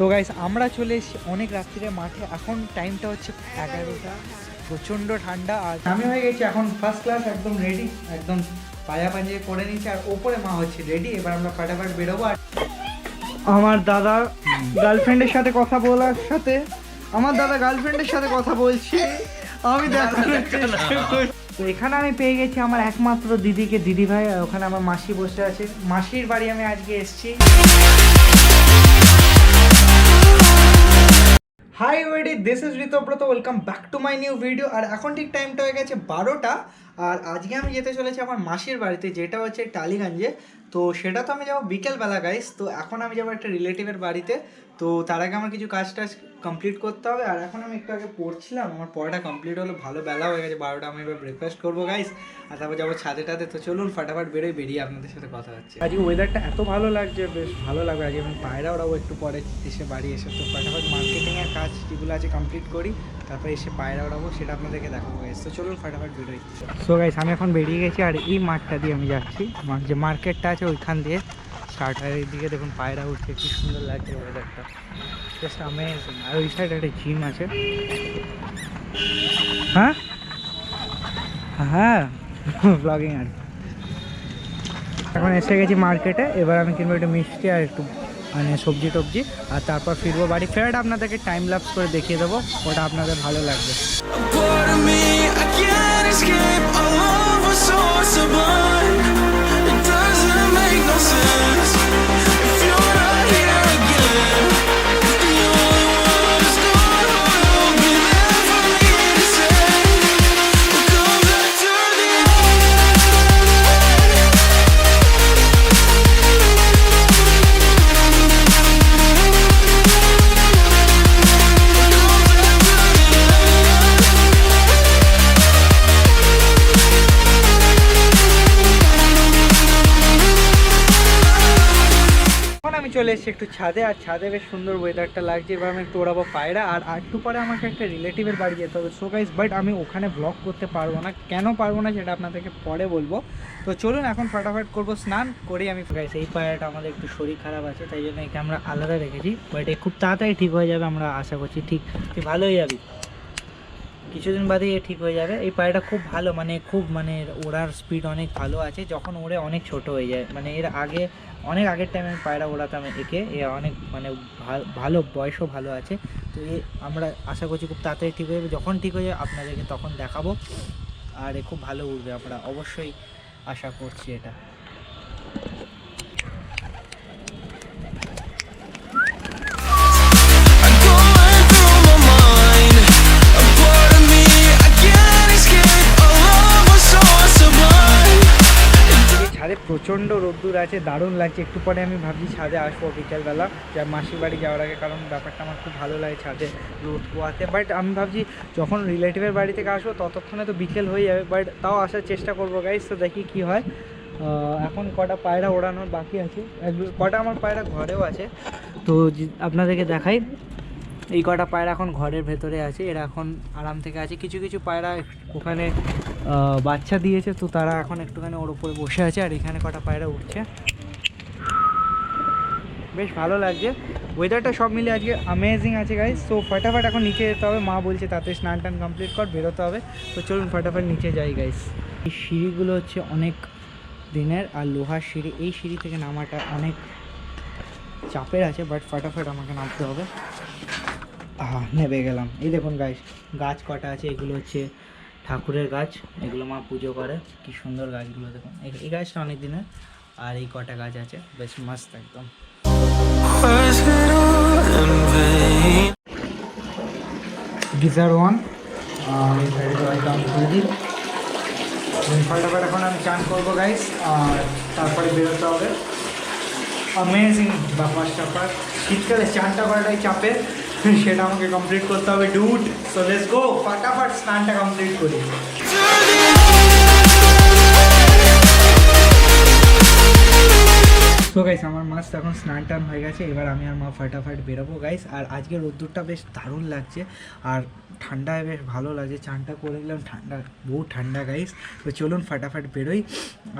তো গাইস আমরা চলে এসেছি অনেক রাত্রিরে মাঠে। এখন টাইমটা হচ্ছে 11টা, প্রচণ্ড ঠান্ডা। আর আমি হয়ে গেছি এখন ফার্স্ট ক্লাস, একদম রেডি, একদম পায়া পাঞ্জে করে নিয়েছি। আর ওপরে মা হচ্ছে রেডি। এবার আমরা ফাটাফাট বেরোবো। আর আমার দাদা গার্লফ্রেন্ডের সাথে কথা বলার সাথে আমার দাদা গার্লফ্রেন্ডের সাথে কথা বলছি, আমি দেখানোর চেষ্টা করছি। তো এখানে আমি পেয়ে গেছি আমার একমাত্র দিদিকে, দিদি ভাই। আর ওখানে আমার মাসি বসে আছে, মাসির বাড়ি আমি আজকে এসেছি। হাই ওয়েডি, this is Ritabrata, welcome back to my new video. আর এখন ঠিক টাইমটা হয়ে গেছে 12টা। আর আজকে আমি যেতে চলেছি আমার মাসির বাড়িতে, যেটা হচ্ছে টালিগঞ্জে। তো সেটা তো আমি যাবো বিকেলবেলা গাইস। তো এখন আমি যাবো একটা রিলেটিভের বাড়িতে। তো তার আগে আমার কিছু কাজ টাজ কমপ্লিট করতে হবে। আর এখন আমি একটু আগে পড়ছিলাম, আমার পড়াটা কমপ্লিট হলো, ভালো বেলা হয়ে গেছে 12টা। আমি এবার ব্রেকফাস্ট করবো গাইস, আর তারপর যাবো ছাদে টাদে। তো চলুন ফাটাফাট বেরিয়ে আপনাদের সাথে কথা হচ্ছে। আজকে ওয়েদারটা এত ভালো লাগছে, বেশ ভালো লাগবে। আজকে আমি পায়রা ওড়াবো একটু পরে এসে বাড়ি এসে। তো ফাটাফাট মার্কেটিংয়ের কাজ যেগুলো আছে কমপ্লিট করি, তারপর এসে পায়রা ওড়াবো, সেটা আপনাদেরকে দেখাবো গাইস। তো চলুন ফাটাফাট বেরোই। সো গাইস আমি এখন বেরিয়ে গেছি, আর এই মাঠটা দিয়ে আমি যাচ্ছি। যে মার্কেটটা আছে ওইখান দিয়ে স্টার্টারের দিকে দেখুন পায়রা উঠছে, কি সুন্দর লাগছে ওয়েদারটা, জাস্ট অ্যামেজিং। আর ওই সাইডে একটা জিম আছে। হ্যাঁ হ্যাঁ ব্লগিং আর এখন এসে গেছি মার্কেটে। এবার আমি কিনবো একটু মিষ্টি আর একটু মানে সবজি টবজি, আর তারপর ফিরবো বাড়ি। ফেরত আপনাদেরকে টাইম ল্যাপস করে দেখিয়ে দেবো, ওটা আপনাদের ভালো লাগবে। আমি চলে এসেছি একটু ছাদে, আর ছাদে বেশ সুন্দর ওয়েদারটা লাগছে। এবার আমি একটু ওড়াবো পায়রা। আর একটু পরে আমাকে একটা রিলেটিভের বাড়ি যেতে হবে। সো গাইস, বাট আমি ওখানে ব্লগ করতে পারবো না। কেন পারবো না সেটা আপনাদেরকে পরে বলবো। তো চলুন এখন ফাটাফাট করবো, স্নান করি আমি। গাইস এই পায়রাটা আমাদের একটু শরীর খারাপ আছে, তাই জন্য একে আমরা আলাদা রেখেছি। বাট এ খুব তাড়াতাড়ি ঠিক হয়ে যাবে, আমরা আশা করছি। ঠিক তুই ভালো হয়ে যাবি, কিছুদিন বাদেই ঠিক হয়ে যাবে। এই পায়রাটা খুব ভালো, খুব ওড়ার স্পিড অনেক ভালো আছে। যখন ওড়ে অনেক ছোট হয়ে যায়, এর আগে অনেক আগের টাইমে আমি পায়রা ওড়াতাম একে। এ অনেক ভালো বয়সও ভালো আছে। তো আমরা আশা করছি খুব তাড়াতাড়ি ঠিক হয়ে যাবে। যখন ঠিক হয়ে যাবে আপনাদেরকে তখন দেখাবো। আর এ খুব ভালো উড়বে, আমরা অবশ্যই আশা করছি এটা। ছাদে প্রচণ্ড রোদ্দুর আছে, দারুণ লাগছে। একটু পরে আমি ভাবছি ছাদে আসবো বিকেলবেলা, যা মাসির বাড়ি যাওয়ার আগে, কারণ ব্যাপারটা আমার খুব ভালো লাগে ছাদে রোদ পোয়াতে। বাট আমি ভাবছি যখন রিলেটিভের বাড়ি থেকে আসবো ততক্ষণে তো বিকেল হয়ে যাবে। বাট তাও আসার চেষ্টা করবো গাইস। তো দেখি কি হয়। এখন কটা পায়রা ওড়ানোর বাকি আছে, কটা আমার পায়রা ঘরেও আছে। তো আপনাদেরকে দেখাই, এই কটা পায়রা এখন ঘরের ভেতরে আছে, এরা এখন আরাম থেকে আছে। কিছু কিছু পায়রা ওখানে বাচ্চা দিয়েছে, তো তারা এখন একটুখানি ওর উপরে বসে আছে। আর এখানে কটা পায়রা উঠছে, বেশ ভালো লাগছে ওয়েদারটা। সব মিলে আজকে অ্যামেজিং আছে গাইস। সো ফটাফট এখন নিচে যেতে হবে, মা বলছে তাতে স্নান টান কমপ্লিট কর, বেরোতে হবে। তো চলুন ফটাফট নিচে যাই গাইস। এই সিঁড়িগুলো হচ্ছে অনেক দিনের, আর লোহার সিঁড়ি। এই সিঁড়ি থেকে নামাটা অনেক চাপের আছে, বাট ফটাফট আমাকে নামতে হবে। নেমে গেলাম। এই দেখুন গাছ কটা আছে, এগুলো হচ্ছে ঠাকুরের গাছ, এগুলো মা পুজো করে। কি সুন্দর গাছগুলো দেখুন, এই গাছটা অনেক দিনের। আর এই কটা গাছ আছে, বেশ মস্ত একদম। গিজার ওয়ান, আর এই সাইডে একদম খুলে ফটাফট এখন আমি চান করবো গাইস, আর তারপরে বেরোতে হবে। অ্যামেজিং ব্যাপার স্যাপার। শীতকালে চানটা করাটাই চাপের, সেটা আমাকে কমপ্লিট করতে হবে ডুড। সো লেটস গো, ফটাফট স্নানটা কমপ্লিট করি। সো গাইস আমার মাছ তো এখন স্নান টান হয়ে গেছে, এবার আমি আর মা ফাটাফাট বেরোবো গাইস। আর আজকে রোদ্দুরটা বেশ দারুণ লাগছে আর ঠান্ডায় বেশ ভালো লাগছে, চানটা করে দিলাম, ঠান্ডা বহু ঠান্ডা গাইস। তো চলুন ফাটাফাট বেরোই।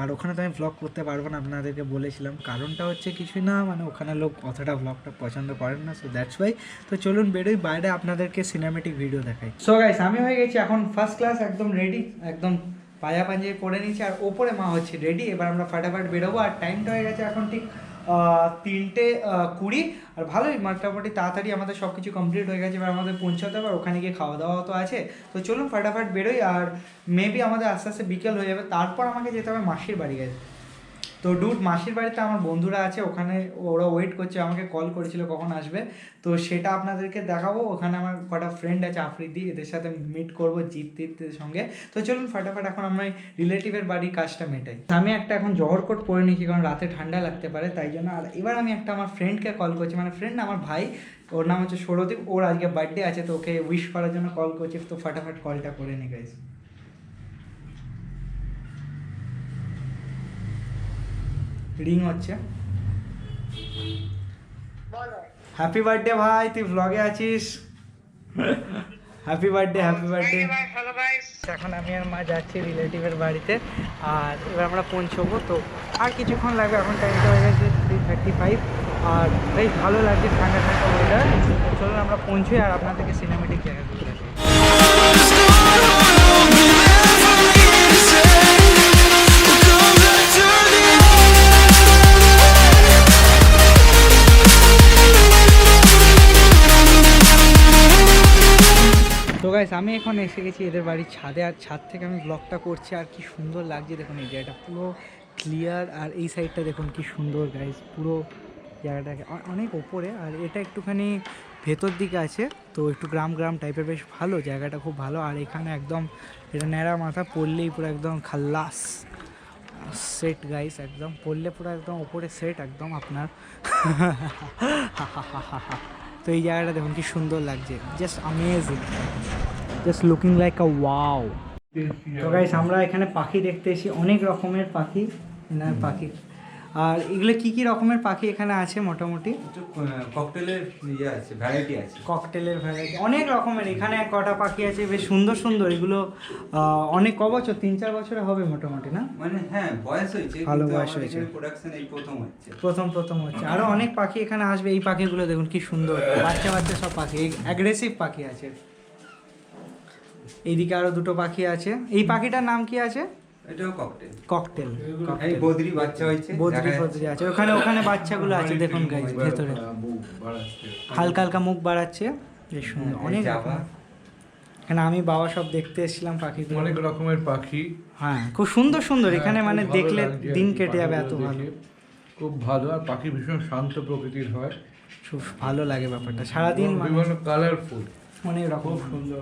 আর ওখানে তো আমি ব্লগ করতে পারবো না, আপনাদেরকে বলেছিলাম, কারণটা হচ্ছে কিছুই না, মানে ওখানে লোক অতটা ব্লগটা পছন্দ করেন না, সো দ্যাটস ওয়াই। তো চলুন বেরোই, বাইরে আপনাদেরকে সিনেমেটিক ভিডিও দেখাই। সো গাইস আমি হয়ে গেছি এখন ফার্স্ট ক্লাস, একদম রেডি, একদম পাঞ্জাবি পাঞ্জাবি পরে নিয়েছি, আর ওপরে মা হচ্ছে রেডি। এবার আমরা ফাটাফাট বেরোবো। আর টাইমটা হয়ে গেছে এখন ঠিক 3:20। আর ভালোই মোটামুটি তাড়াতাড়ি আমাদের সব কিছু কমপ্লিট হয়ে গেছে, এবার আমাদের পৌঁছাতে হবে, আর ওখানে গিয়ে খাওয়া দাওয়া তো আছে। তো চলুন ফাটাফাট বেরোই। আর মেবি আমাদের আস্তে আস্তে বিকেল হয়ে যাবে, তারপর আমাকে যেতে হবে মাসির বাড়ি গেছে। তো ডুড মাসির বাড়িতে আমার বন্ধুরা আছে, ওখানে ওরা ওয়েট করছে, আমাকে কল করেছিল কখন আসবে, তো সেটা আপনাদেরকে দেখাবো। ওখানে আমার কটা ফ্রেন্ড আছে আফ্রিদি, এদের সাথে মিট করবো, জিতদের সঙ্গে। তো চলুন ফাটাফাট এখন আমরা রিলেটিভের বাড়ির কাজটা মেটাই। আমি একটা এখন জহর কোট পরে নিয়েছি, কারণ রাতে ঠান্ডা লাগতে পারে তাই জন্য। আর এবার আমি একটা আমার ফ্রেন্ডকে কল করছি, মানে ফ্রেন্ড আমার ভাই, ওর নাম হচ্ছে সৌরদীপ, ওর আজকে বার্থডে আছে, তো ওকে উইশ করার জন্য কল করছি। তো ফাটাফাট কলটা করে নি গাইস। রিং হচ্ছে। হ্যাপি বার্থডে ভাই, তুই ব্লগে আছিস। Happy birthday, happy birthday. এখন আমি আর মা যাচ্ছি রিলেটিভের বাড়িতে, আর এবার আমরা পৌঁছবো। তো আর কিছুক্ষণ লাগবে, এখন টাইমটা হয়ে গেছে 3:35। আর বেশ ভালো লাগছে, ঠান্ডা ঠান্ডা ওয়েদার। চলুন আমরা পৌঁছই আর আপনাদেরকে সিনেমেটিক জায়গাগুলো দেখাই। তো গাইস আমি এখন এসে গেছি এদের বাড়ির ছাদে, আর ছাদ থেকে আমি ব্লগটা করছি। আর কি সুন্দর লাগছে দেখুন, এই জায়গাটা পুরো ক্লিয়ার, আর এই সাইডটা দেখুন কি সুন্দর গাইস, পুরো জায়গাটাকে অনেক ওপরে। আর এটা একটুখানি ভেতর দিকে আছে, তো একটু গ্রাম গ্রাম টাইপের, বেশ ভালো জায়গাটা, খুব ভালো। আর এখানে একদম এটা ন্যাড়া মাথা, পড়লেই পুরো একদম খাল্লাস সেট গাইস, একদম পড়লে পুরো একদম ওপরে সেট একদম আপনার। তো এই জায়গাটা দেখুন কি সুন্দর লাগছে, just amazing, just looking like আ ওয়াও। তো গাইস আমরা এখানে পাখি দেখতে এসেছি, অনেক রকমের পাখি, পাখি। আর এগুলো কি কি রকমের পাখি এখানে আছে মোটামুটি? ককটেলের ইয়ে আছে, ভ্যারাইটি আছে, ককটেলের ভ্যারাইটি অনেক রকমের। এখানে কটা পাখি আছে বেশ সুন্দর সুন্দর, এগুলো অনেক ক বছর, 3-4 বছরে হবে মোটামুটি, না? মানে হ্যাঁ বয়স হয়েছে, ভালো বয়স হয়েছে, প্রোডাকশন এই প্রথম হচ্ছে। আরো অনেক পাখি এখানে আসবে। এই পাখিগুলো দেখুন কি সুন্দর, বাচ্চা বাচ্চা সব পাখি, অ্যাগ্রেসিভ পাখি আছে। এইদিকে আরো দুটো পাখি আছে। এই পাখিটার নাম কি আছে? এটাও ককটেল। ককটেল, এই বদ্রি বাচ্চা হয়েছে, বদ্রি আছে ওখানে, ওখানে বাচ্চাগুলো আছে দেখুন গাইস ভেতরে, হালকা হালকা মুখ বাড়াচ্ছে, বেশ সুন্দর। অনেক এখানে আমি বাবা সব দেখতে এসেছিলাম পাখিগুলো, অনেক রকমের পাখি, হ্যাঁ খুব সুন্দর সুন্দর। এখানে মানে দেখলে দিন কেটে যাবে, এত ভালো, খুব ভালো। আর পাখি ভীষণ শান্ত প্রকৃতির হয়, খুব ভালো লাগে ব্যাপারটা, সারাদিন বিভিন্ন কালারফুল, অনেক রকম সুন্দর।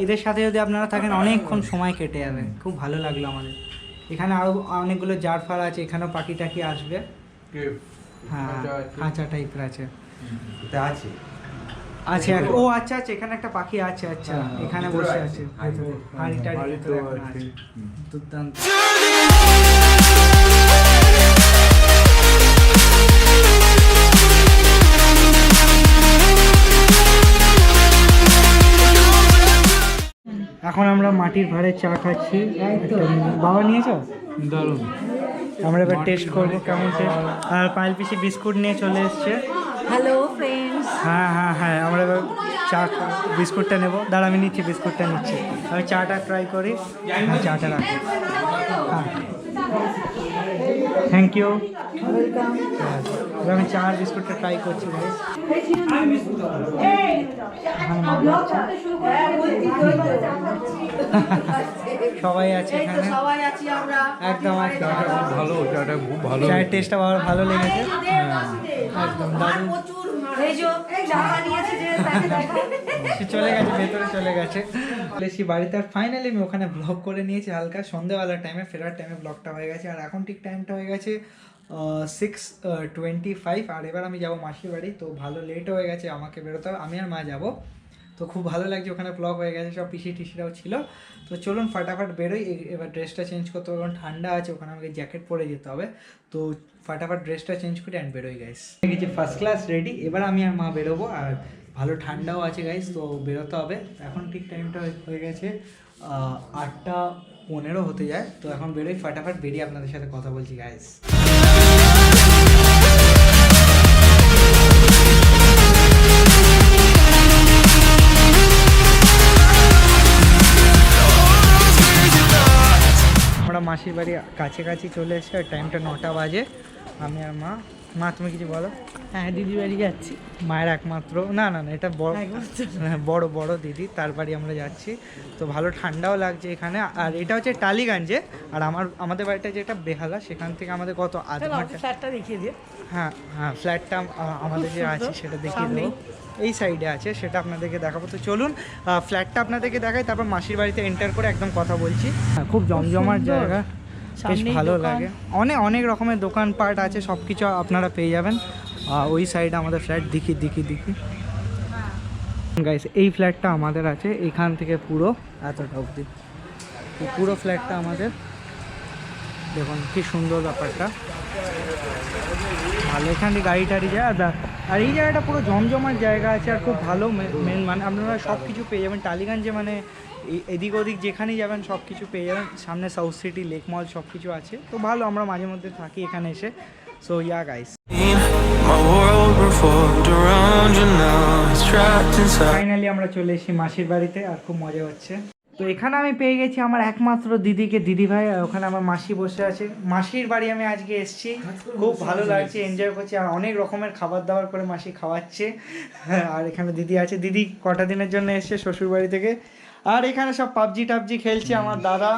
এদের সাথে যদি আপনারা থাকেন অনেকক্ষণ সময় কেটে যাবে, খুব ভালো লাগলো আমাদের। এখানে আরো অনেকগুলো জারফার আছে, এখানেও পাখি টাকি আসবে, হ্যাঁ খাঁচা টাইপের আছে, এটা আছে আছে। ও আচ্ছা আচ্ছা, এখানে একটা পাখি আছে, আচ্ছা এখানে বসে আছে, হাঁড়িটার ভিতরে এখন আছে, দুর্দান্ত। এখন আমরা মাটির ভাঁড়ে চা খাচ্ছি, বাবা নিয়েছো? দারুণ। আমরা এবার টেস্ট করবো কেমন টেস্ট। আর পায়েল পিসি বিস্কুট নিয়ে চলে এসছে। Hello friends. হ্যাঁ হ্যাঁ হ্যাঁ, আমরা এবার চা বিস্কুটটা নেবো, দাঁড়া আমি নিচ্ছি, বিস্কুটটা নিচ্ছি, আমি চাটা ট্রাই করি, হ্যাঁ চাটা রাখি, হ্যাঁ থ্যাংক ইউ, ওয়েলকাম। এবার আমি চা আর বিস্কুটটা ট্রাই করছি ভাই। সবাই আছে এখানে, সবাই আছি আমরা একদম একদম ভালো, চাটা খুব ভালো, চায়ের টেস্টটা ভালো লেগেছে, একদম দারুণ। এই যে জামা নিয়েছে যে তাকে দেখা সে চলে গেছে, ভেতরে চলে গেছে। বেশি বাড়িতে আর ফাইনালি আমি ওখানে ব্লগ করে নিয়েছি, হালকা সন্ধ্যেবেলার টাইমে, ফেরার টাইমে ব্লগটা হয়ে গেছে। আর এখন ঠিক টাইমটা হয়ে গেছে 6:25। আর এবার আমি যাবো মাসির বাড়ি, তো ভালো লেট হয়ে গেছে, আমাকে বেরোতে হবে, আমি আর মা যাবো। তো খুব ভালো লাগছে, ওখানে ব্লগ হয়ে গেছে, সব পিসি টিসিরাও ছিল। তো চলুন ফাটাফাট বেরোই, এবার ড্রেসটা চেঞ্জ করতে হবে কারণ ঠান্ডা আছে, ওখানে আমাকে জ্যাকেট পরে যেতে হবে। তো ফাটাফাট ড্রেসটা চেঞ্জ করে অ্যান্ড বেরোই গাইস। গেছি ফার্স্ট ক্লাস রেডি, এবার আমি আর মা বেরোবো, আর ভালো ঠান্ডাও আছে গাইস, তো বেরোতে হবে। এখন ঠিক টাইমটা হয়ে গেছে 8:15 হতে যায়। তো এখন বেরোই, ফাটাফাট বেরিয়ে আপনাদের সাথে কথা বলছি গাইস। আমরা মাসির বাড়ি কাছাকাছি চলে এসেছি, আর টাইমটা 9টা বাজে। আমি আর মা তুমি কিছু বলো। হ্যাঁ দিদি বাড়ি যাচ্ছি। মায়ের একমাত্র না এটা বড় বড় দিদি, তার বাড়ি আমরা যাচ্ছি। তো ভালো ঠান্ডাও লাগছে এখানে। আর এটা হচ্ছে টালিগঞ্জে, আর আমাদের বাড়িটা যেটা বেহালা, সেখান থেকে আমাদের কত আধ ঘন্টা। ফ্ল্যাটটা দেখিয়ে দিয়ে। হ্যাঁ ফ্ল্যাটটা আমাদের যে আছে সেটা দেখিয়ে দেবো, এই সাইডে আছে, সেটা আপনাদেরকে দেখাবো। তো চলুন ফ্ল্যাটটা আপনাদেরকে দেখাই, তারপর মাসির বাড়িতে এন্টার করে একদম কথা বলছি। হ্যাঁ খুব জমজমার জায়গা, বেশ ভালো লাগে। অনেক রকমের দোকানপাট আছে, সব কিছু আপনারা পেয়ে যাবেন। ওই সাইডে আমাদের ফ্ল্যাট, দেখি গাইস, এই ফ্ল্যাটটা আমাদের আছে, এখান থেকে পুরো এতটা অবধি পুরো ফ্ল্যাটটা আমাদের। দেখুন কি সুন্দর ব্যাপারটা, ভালো। এখান থেকে গাড়ি টাড়ি যায়, আর এই জায়গাটা পুরো জমজমার জায়গা আছে, আর খুব ভালো মেন মানে আপনারা সব কিছু পেয়ে যাবেন টালিগঞ্জে, মানে এদিক ওদিক যেখানেই যাবেন সব কিছু পেয়ে যাবেন। সামনে সাউথ সিটি, লেক মল সব কিছু আছে। তো ভালো, আমরা মাঝে মধ্যে থাকি এখানে এসে। সো ইয়া গাইস, ফাইনালি আমরা চলে এসেছি মাসির বাড়িতে, আর খুব মজা হচ্ছে। তো এখানে আমি পেয়ে গেছি আমার একমাত্র দিদিকে, দিদিভাই। ওখানে আমার মাসি বসে আছে। মাসির বাড়ি আমি আজকে এসেছি, খুব ভালো লাগছে, এনজয় করছি, আর অনেক রকমের খাবার দাবার করে মাসি খাওয়াচ্ছে। আর এখানে দিদি আছে, দিদি কটা দিনের জন্য এসছে শ্বশুর বাড়ি থেকে। আর এখানে সব পাবজি টাবজি খেলছে আমার দাদা,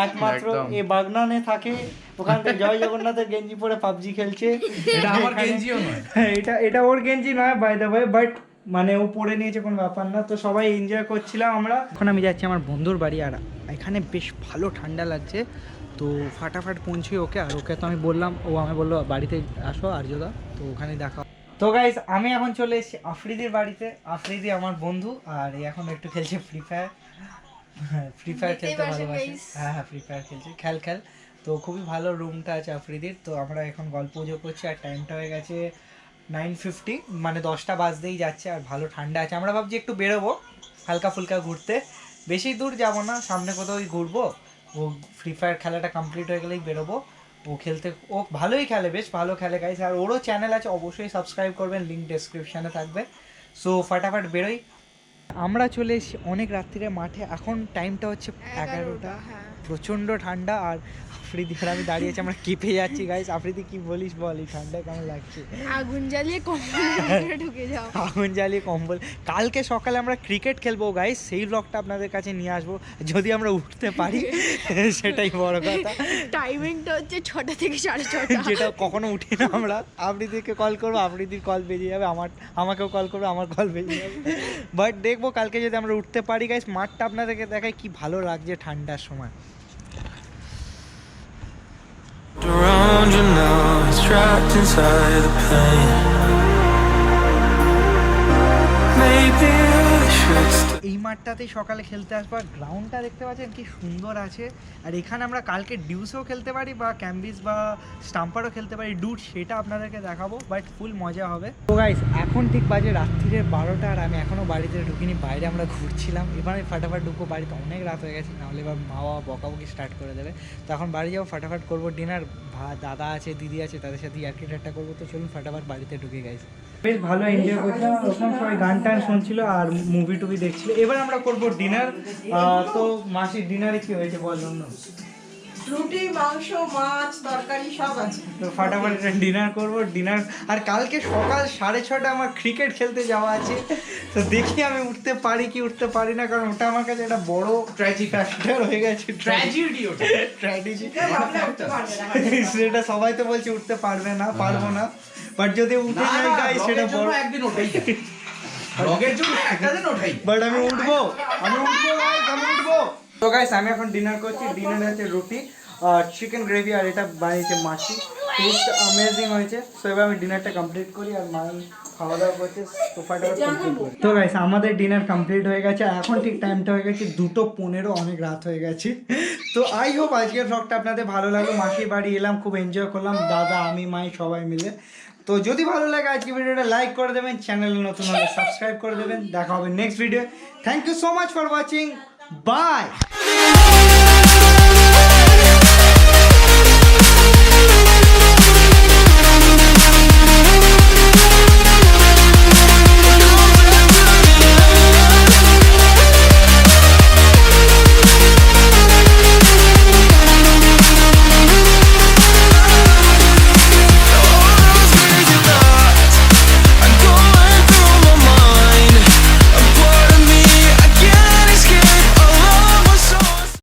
একমাত্র এ বাগনানে থাকে, ওখান থেকে জয় জগন্নাথের গেঞ্জি পরে পাবজি খেলছে। এটা আমার গেঞ্জিও নয়, এটা ওর গেঞ্জি নয় বাই দ্য ওয়ে, বাট মানে ও পরে নিয়েছে, কোনো ব্যাপার না। তো সবাই এনজয় করছিলাম আমরা। এখন আমি যাচ্ছি আমার বন্ধুর বাড়ি, আর এখানে বেশ ভালো ঠান্ডা লাগছে। তো ফাটাফাট পৌঁছি ওকে, আর ওকে তো আমি বললাম, ও আমি বললো বাড়িতে আসো আর্যদা, তো ওখানে দেখা। তো গাইস আমি এখন চলে এসেছি আফ্রিদির বাড়িতে। আফ্রিদি আমার বন্ধু, আর এখন একটু খেলছে ফ্রি ফায়ার খেলতে ভালোবাসে। হ্যাঁ ফ্রি ফায়ার খেলছে, খেল। তো খুবই ভালো রুমটা আছে আফ্রিদির। তো আমরা এখন গল্প করছি, আর টাইমটা হয়ে গেছে 9:50, মানে 10টা বাজতেই যাচ্ছে, আর ভালো ঠান্ডা আছে। আমরা ভাবছি একটু বেরোবো হালকা ফুলকা ঘুরতে, বেশি দূর যাবো না, সামনে কোথাও ঘুরবো। ও ফ্রি ফায়ার খেলাটা কমপ্লিট হয়ে গেলেই বেরোবো। ও খেলতে, ও ভালোই খেলে, বেশ ভালো খেলে গাইস। আর ওরও চ্যানেল আছে, অবশ্যই সাবস্ক্রাইব করবেন, লিঙ্ক ডেসক্রিপশানে থাকবে। সো ফাটাফাট বেরোই। আমরা চলে এসেছি অনেক রাত্রিরে মাঠে, এখন টাইমটা হচ্ছে 11টা। প্রচণ্ড ঠান্ডা, আর আফ্রিদি আর আমি দাঁড়িয়েছি, আমরা কেঁপে যাচ্ছি গাইস। আফ্রিদি কি বলিস বল, এই ঠান্ডায় কেমন লাগছে? আগুন জ্বালিয়ে কম্বলে ঢুকে যাও। আগুন জ্বালিয়ে কম্বল। কালকে সকালে আমরা ক্রিকেট খেলবো গাইস, সেই ব্লগটা আপনাদের কাছে নিয়ে আসবো, যদি আমরা উঠতে পারি সেটাই বড় কথা। টাইমিংটা হচ্ছে 6টা থেকে 6:30, যেটা কখনো উঠি না আমরা। আফ্রিদিকে কল করবো, আফ্রিদির কল বেরিয়ে যাবে, আমাকেও কল করবে, আমার কল বেরিয়ে যাবে। বাট দেখবো কালকে যদি আমরা উঠতে পারি গাইস। মাঠটা আপনাদেরকে দেখাই কি ভালো লাগছে ঠান্ডার সময়। Around you now, he's trapped inside the pain. Maybe I should stay. এই মাঠটাতেই সকালে খেলতে আসবো। আর গ্রাউন্ডটা দেখতে পাচ্ছেন কি সুন্দর আছে, আর এখানে আমরা কালকে ডিউসও খেলতে পারি, বা ক্যাম্বিস বা স্টাম্পারও খেলতে পারি, ডুট, সেটা আপনাদেরকে দেখাবো, বাট ফুল মজা হবে। তো গাইস এখন ঠিক বাজে রাত্রিরে 12টা, আর আমি এখনও বাড়িতে ঢুকিনি, বাইরে আমরা ঘুরছিলাম। এবার আমি ফাটাফাট ঢুকবো বাড়িতে, অনেক রাত হয়ে গেছে, নাহলে এবার মা বাবা বকাবকি স্টার্ট করে দেবে। তো এখন বাড়ি যাবো, ফাটাফাট করবো ডিনার, দাদা আছে, দিদি আছে, তাদের সাথে ইয়ার্কি ঠাট্টা করবো। তো চলুন ফাটাফাট বাড়িতে ঢুকে গাইস। বেশ ভালো এনজয় করছিলাম, ওখানে সবাই গান টান শুনছিল আর মুভি টুভি দেখছিল। এবার আমরা করবো ডিনার। তো মাসির ডিনারে কি হয়েছে বল? রুটি, মাংস, মাছ, তরকারি সব আছে। তো ফাটাফাট ডিনার করবো, ডিনার। আর কালকে সকাল 6:30 আমার ক্রিকেট খেলতে যাওয়া আছে। তো দেখি আমি উঠতে পারি কি উঠতে পারি না, কারণ ওটা আমার কাছে একটা বড় ফ্যাক্টর হয়ে গেছে। ট্র্যাজেডি সেটা সবাই তো বলছে উঠতে পারবে না, পারবো না, বাট যদি উঠে যাই গাই সেটা বড় একদিন ওঠাই, বাট আমি উঠবো। তো গাইস আমি এখন ডিনার করছি। ডিনারে আছে রুটি, চিকেন গ্রেভি, আর এটা বানিয়েছে মাসি, টেস্ট অ্যামেজিং হয়েছে। সো এবার আমি ডিনারটা কমপ্লিট করি, আর খাওয়া দাওয়া করছে সোফাটা কমপ্লিট করে। তো গাইস আমাদের ডিনার কমপ্লিট হয়ে গেছে, এখন ঠিক টাইমটা হয়ে গেছে 2:15, অনেক রাত হয়ে গেছে। তো আই হোপ আজকের ব্লগটা আপনাদের ভালো লাগলো। মাসির বাড়ি এলাম, খুব এনজয় করলাম, দাদা আমি মাই সবাই মিলে। তো যদি ভালো লাগে আজকে ভিডিওটা লাইক করে দেবেন, চ্যানেলে নতুন হলে সাবস্ক্রাইব করে দেবেন। দেখা হবে next video. Thank you so much for watching, by.